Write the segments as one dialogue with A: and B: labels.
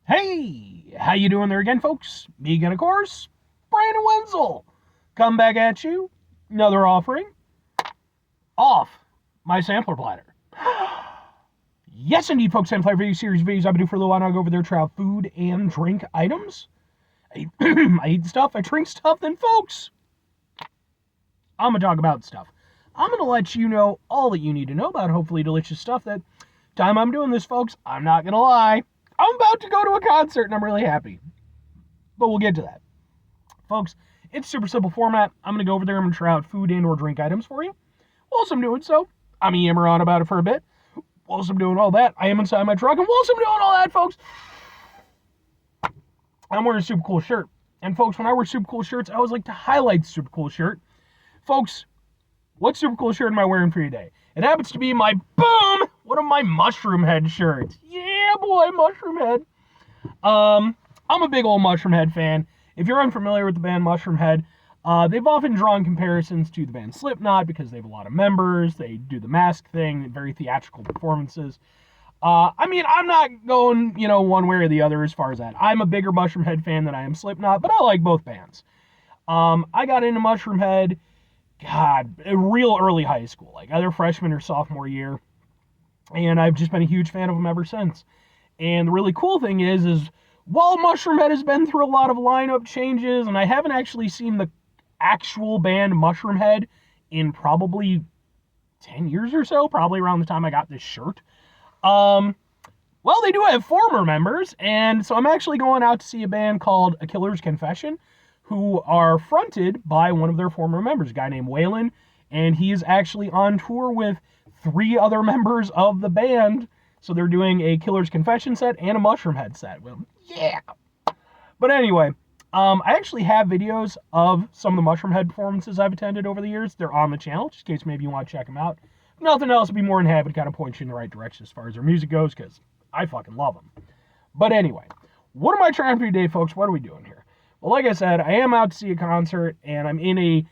A: Hey, how you doing there again, folks? Me again, of course, Brandon Wenzel. Come back at you. Another offering off my sampler platter. Yes, indeed, folks. Sampler video series videos I've been doing for a little while now. I go over there, try out food and drink items. I eat stuff, I drink stuff, then, folks, I'm going to talk about stuff. I'm going to let you know all that you need to know about hopefully delicious stuff. That time I'm doing this, folks, I'm not going to lie, I'm about to go to a concert and I'm really happy. But we'll get to that. Folks, it's super simple format. I'm going to go over there. I'm going to try out food and or drink items for you. Whilst I'm doing so, I'm yammer on about it for a bit. Whilst I'm doing all that, I am inside my truck. And whilst I'm doing all that, folks, I'm wearing a super cool shirt. And folks, when I wear super cool shirts, I always like to highlight the super cool shirt. Folks, what super cool shirt am I wearing for you today? It happens to be my, boom, one of my Mushroom Head shirts. Yeah, boy, Mushroom Head. I'm a big old Mushroom Head fan. If you're unfamiliar with the band Mushroom Head, they've often drawn comparisons to the band Slipknot because they have a lot of members. They do the mask thing, very theatrical performances. I'm not going, one way or the other as far as that. I'm a bigger Mushroom Head fan than I am Slipknot, but I like both bands. I got into Mushroom Head, real early high school, like either freshman or sophomore year, and I've just been a huge fan of them ever since. And the really cool thing is while Mushroom Head has been through a lot of lineup changes, and I haven't actually seen the actual band Mushroom Head in probably 10 years or so, probably around the time I got this shirt. Well, they do have former members, and so I'm actually going out to see a band called A Killer's Confession, who are fronted by one of their former members, a guy named Waylon, and he is actually on tour with 3 other members of the band. So they're doing a Killer's Confession set and a Mushroom Head set. Well, yeah. But anyway, I actually have videos of some of the Mushroom Head performances I've attended over the years. They're on the channel, just in case maybe you want to check them out. If nothing else, I'd be more than happy to kind of point you in the right direction as far as their music goes, because I fucking love them. But anyway, what am I trying for today, folks? What are we doing here? Well, like I said, I am out to see a concert, and I'm in a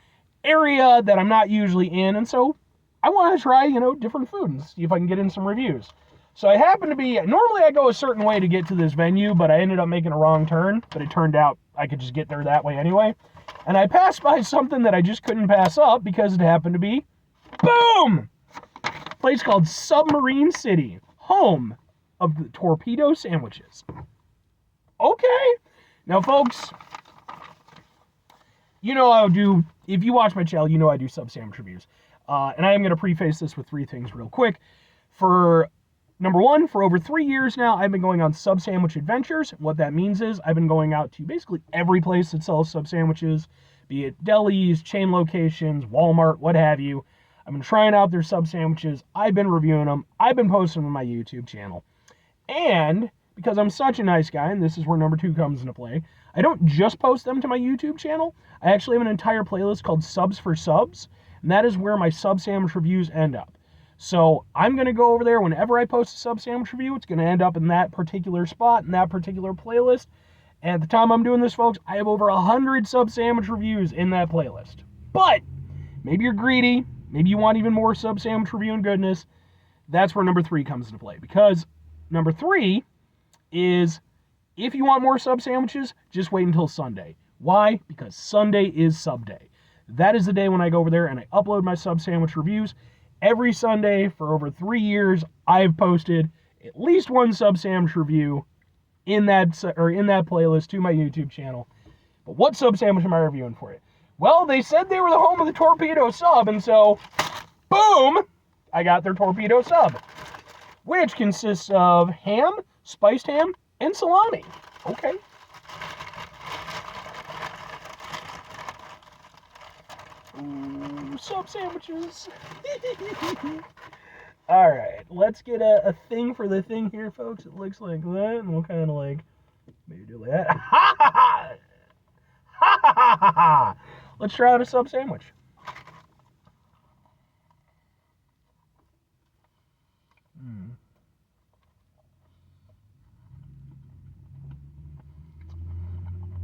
A: area that I'm not usually in, and so I want to try, different food and see if I can get in some reviews. So I happen to be, normally I go a certain way to get to this venue, but I ended up making a wrong turn, but it turned out I could just get there that way anyway. And I passed by something that I just couldn't pass up because it happened to be, boom! A place called Submarine City, home of the Torpedo sandwiches. Okay. Now, folks, if you watch my channel, I do sub sandwich reviews. And I am going to preface this with 3 things real quick. Number 1, for over 3 years now, I've been going on sub sandwich adventures. What that means is I've been going out to basically every place that sells sub sandwiches, be it delis, chain locations, Walmart, what have you. I've been trying out their sub sandwiches. I've been reviewing them. I've been posting them on my YouTube channel. And because I'm such a nice guy, and this is where number 2 comes into play, I don't just post them to my YouTube channel. I actually have an entire playlist called Subs for Subs, and that is where my sub sandwich reviews end up. So I'm going to go over there whenever I post a sub sandwich review. It's going to end up in that particular spot, in that particular playlist. And at the time I'm doing this, folks, I have over 100 sub sandwich reviews in that playlist. But maybe you're greedy. Maybe you want even more sub sandwich review and goodness. That's where number 3 comes into play. Because number 3 is, if you want more sub sandwiches, just wait until Sunday. Why? Because Sunday is SUBday. That is the day when I go over there and I upload my sub sandwich reviews. Every Sunday for over 3 years, I've posted at least one sub sandwich review in that playlist to my YouTube channel. But what sub sandwich am I reviewing for you? Well, they said they were the home of the Torpedo sub, and so, boom, I got their Torpedo sub, which consists of ham, spiced ham, and salami. Okay. Ooh, sub sandwiches. Alright, let's get a thing for the thing here, folks. It looks like that, and we'll kind of maybe do that. Ha ha ha! Ha ha ha ha! Let's try out a sub sandwich.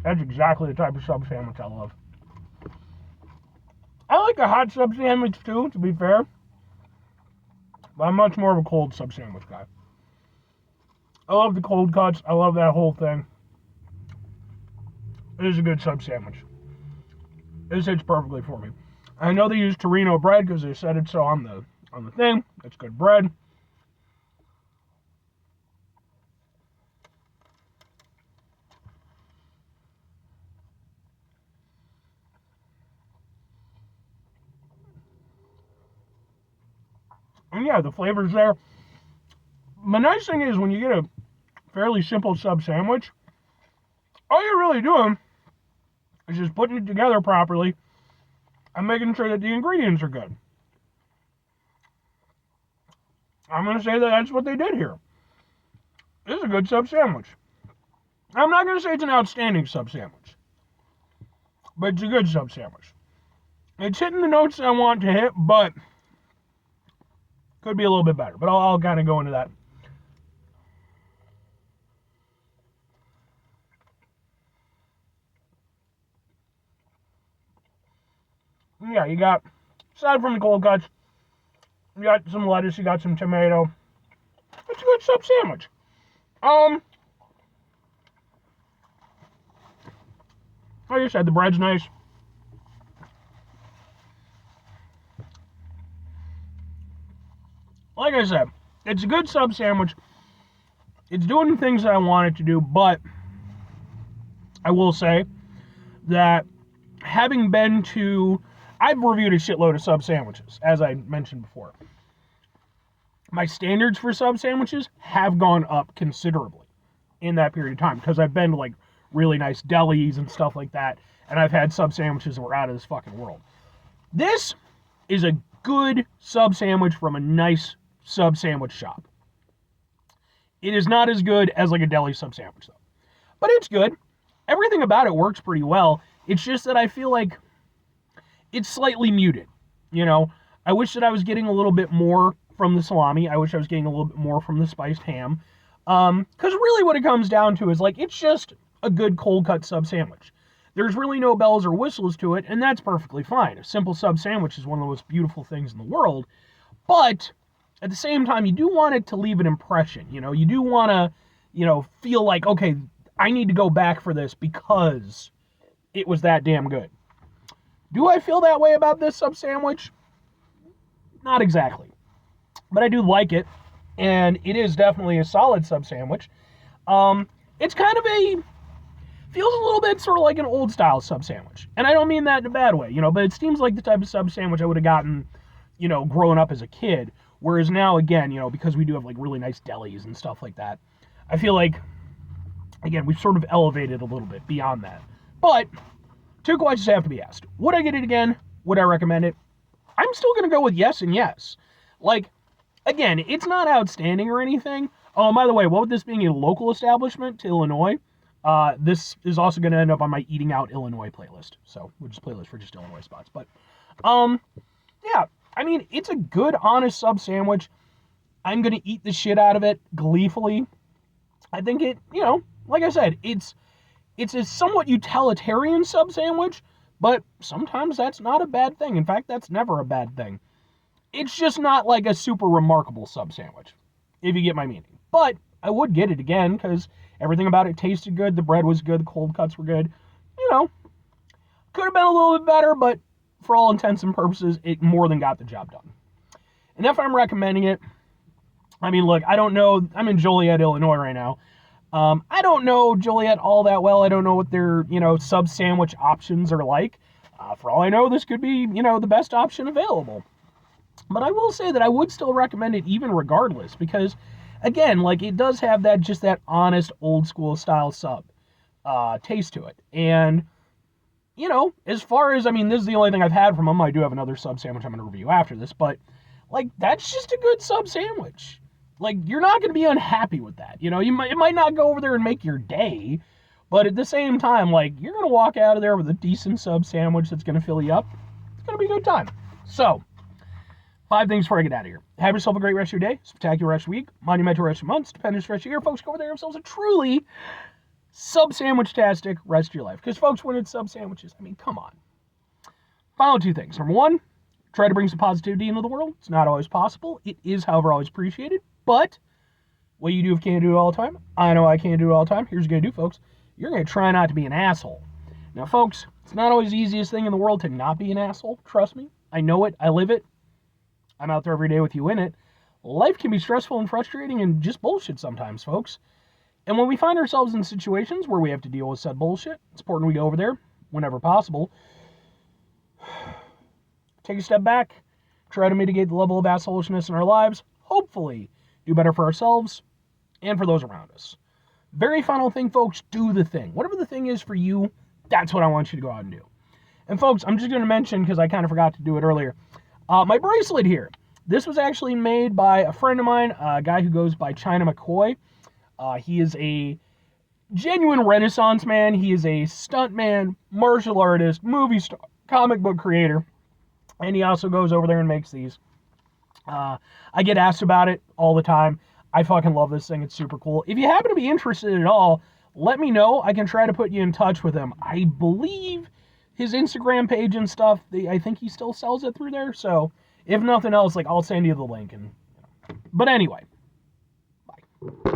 A: That's exactly the type of sub sandwich I love. I like a hot sub sandwich too, to be fair. But I'm much more of a cold sub sandwich guy. I love the cold cuts. I love that whole thing. It is a good sub sandwich. This hits perfectly for me. I know they use Torino bread because they said it so on the thing. It's good bread. And yeah, the flavor's there. The nice thing is when you get a fairly simple sub sandwich, all you're really doing is just putting it together properly and making sure that the ingredients are good. I'm going to say that that's what they did here. This is a good sub sandwich. I'm not going to say it's an outstanding sub sandwich, but it's a good sub sandwich. It's hitting the notes I want to hit, but could be a little bit better. But I'll kind of go into that. Yeah, you got, aside from the cold cuts, you got some lettuce, you got some tomato. It's a good sub sandwich. Like I said, the bread's nice. Like I said, it's a good sub sandwich. It's doing the things that I want it to do, but I will say that having been to, I've reviewed a shitload of sub sandwiches, as I mentioned before. My standards for sub sandwiches have gone up considerably in that period of time because I've been to like really nice delis and stuff like that, and I've had sub sandwiches that were out of this fucking world. This is a good sub sandwich from a nice sub sandwich shop. It is not as good as like a deli sub sandwich though, but it's good. Everything about it works pretty well. It's just that I feel like it's slightly muted. You know, I wish that I was getting a little bit more from the salami. I wish I was getting a little bit more from the spiced ham. Because really what it comes down to is like, it's just a good cold cut sub sandwich. There's really no bells or whistles to it, and that's perfectly fine. A simple sub sandwich is one of the most beautiful things in the world. But at the same time, you do want it to leave an impression. You know, you do want to, you know, feel like, okay, I need to go back for this because it was that damn good. Do I feel that way about this sub sandwich? Not exactly. But I do like it, and it is definitely a solid sub sandwich. It's kind of feels a little bit sort of like an old style sub sandwich. And I don't mean that in a bad way, you know, but it seems like the type of sub sandwich I would have gotten, you know, growing up as a kid. Whereas now, again, you know, because we do have like really nice delis and stuff like that, I feel like, again, we've sort of elevated a little bit beyond that. But two questions have to be asked. Would I get it again? Would I recommend it? I'm still going to go with yes and yes. Like, again, it's not outstanding or anything. Oh, by the way, what with this being a local establishment to Illinois, this is also going to end up on my Eating Out Illinois playlist. So, we'll just playlist for just Illinois spots. But, yeah, I mean, it's a good, honest sub sandwich. I'm going to eat the shit out of it gleefully. I think it, you know, like I said, it's a somewhat utilitarian sub sandwich, but sometimes that's not a bad thing. In fact, that's never a bad thing. It's just not like a super remarkable sub sandwich, if you get my meaning. But I would get it again because everything about it tasted good. The bread was good. The cold cuts were good. You know, could have been a little bit better, but for all intents and purposes, it more than got the job done. And if I'm recommending it, I mean, look, I don't know. I'm in Joliet, Illinois right now. I don't know Joliet all that well. I don't know what their, you know, sub sandwich options are like. For all I know, this could be, you know, the best option available. But I will say that I would still recommend it even regardless because, again, like it does have that just that honest old school style sub taste to it. And, you know, as far as, I mean, this is the only thing I've had from them. I do have another sub sandwich I'm going to review after this, but like that's just a good sub sandwich. Like, you're not going to be unhappy with that. You know, it might not go over there and make your day, but at the same time, like, you're going to walk out of there with a decent sub sandwich that's going to fill you up. It's going to be a good time. So, 5 things before I get out of here. Have yourself a great rest of your day, spectacular rest of your week, monumental rest of your months, stupendous rest of your year. Folks, go over there and have yourselves a truly sub sandwich-tastic rest of your life. Because, folks, when it's sub sandwiches, I mean, come on. Final 2 things. Number 1, try to bring some positivity into the world. It's not always possible. It is, however, always appreciated. But What you do if you can't do it all the time? I know I can't do it all the time. Here's what you're going to do, folks. You're going to try not to be an asshole. Now, folks, it's not always the easiest thing in the world to not be an asshole. Trust me. I know it. I live it. I'm out there every day with you in it. Life can be stressful and frustrating and just bullshit sometimes, folks. And when we find ourselves in situations where we have to deal with said bullshit, it's important we go over there whenever possible. Take a step back. Try to mitigate the level of assholishness in our lives. Hopefully, do better for ourselves and for those around us. Very final thing, folks, do the thing. Whatever the thing is for you, that's what I want you to go out and do. And folks, I'm just going to mention, because I kind of forgot to do it earlier, my bracelet here. This was actually made by a friend of mine, a guy who goes by China McCoy. He is a genuine Renaissance man. He is a stuntman, martial artist, movie star, comic book creator. And he also goes over there and makes these. I get asked about it all the time. I fucking love this thing. It's super cool. If you happen to be interested at all, let me know. I can try to put you in touch with him. I believe his Instagram page and stuff, I think he still sells it through there. So if nothing else, like, I'll send you the link. But anyway, bye.